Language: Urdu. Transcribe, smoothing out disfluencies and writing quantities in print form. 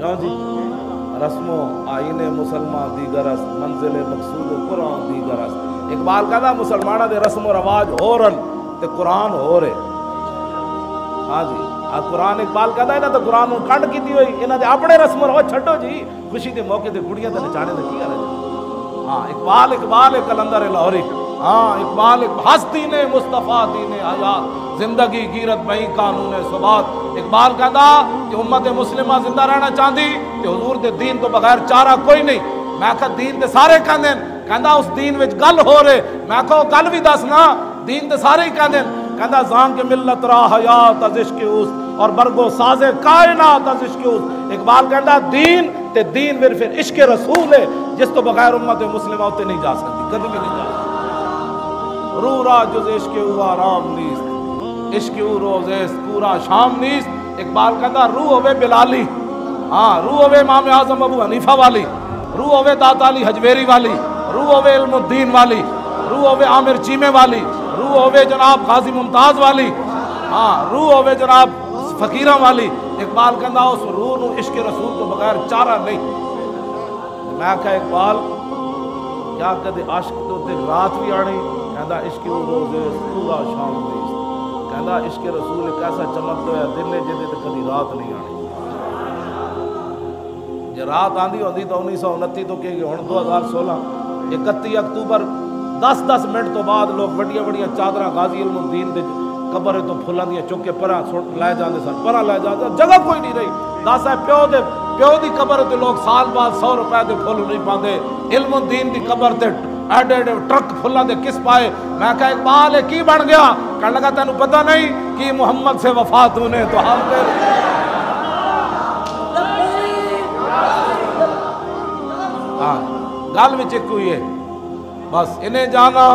کیوں جی؟ رسم و آئین مسلمان دیگر است، منزل مقصود و قرآن دیگر است۔ اقبال کہتا مسلمانہ دے رسم و رواج ہو رن تے قرآن ہو رہے۔ ہاں جی، قرآن اقبال کہتا ہے نا تو قرآن نوں کنڈ کیتی ہوئی، انہاں دے اپنے رسم و رواج چھڈو جی، خوشی دے موقع تے کڑیاں تے نچانے تے کی کر رہے۔ ہاں اقبال کلندر لاہوری، ہاں اقبال ہستی نے مصطفیٰ دین حیات، زندگی گیرت بہی قانون ثبات۔ اقبال کہتا کہ امت مسلمہ زندہ رہنا چاہتی کہ حضور دے دین تو بغیر چارہ کوئی نہیں۔ میں کہا دین تے سارے کہندے، کہندا اس دین وچ گل ہو رہے، میں کہا گل بھی دسنا، دین تے سارے ہی کہندے، کہندا زان کے ملت را حیات از عشق اس اور برگو ساز کائنات از عشق اس۔ اقبال کہندا دین تے دین پھر عشق رسول ہے جس تو بغیر امت مسلمہ ہوتے نہیں جا سکتی، کبھی بھی نہیں جا سکتی۔ روح را جز عشق او آرام نیست، عشق او روز است پورا شام نیست۔ اقبال کہندا روح ہوے بلالی، ہاں روح ہوے امام اعظم ابو حنیفہ والی، روح ہوے داتا علی حجویری والی، روح ہوے علم الدین والی، روح ہوے عامر چیمے والی، روح ہوے جناب غازی ممتاز والی، ہاں روح ہوے جناب فقیراں والی۔ اقبال کہندا اس روح نو عشق رسول تو بغیر چارہ نہیں۔ میں کہا اقبال کیا کدے عاشق تو تے رات بھی آنی؟ کہندا عشق او روز پورا شام نیست۔ کہندا عشق رسول ایک ایسا چمکتا ہے دل نے جدے تے کدی رات نہیں آنی۔ جے رات آندی ہوندی تو 1929 تو کہ ہن 2016 31 اکتوبر 10 منٹ تو بعد لوگ بڑیاں بڑیاں چادراں غازی علم الدین دے قبر تو پھلاں دیاں چک کے پراں لے جاندے سن، پراں لے جاندے، جگہ کوئی نہیں رہی۔ دس ہے پیو دی قبر تے لوگ سال بعد 100 روپے دے پھل نہیں پاندے، علم الدین دی قبر تے ایڈے ایڈے ٹرک پھلاں دے کس پائے۔ میں کہا اقبال ہے کی بن گیا؟ کہنے لگا تینوں پتہ نہیں کہ محمد سے وفا تو نے تو ہم تیرے۔ ہاں گل وچ ایک ہوئی ہے بس، انہیں جانا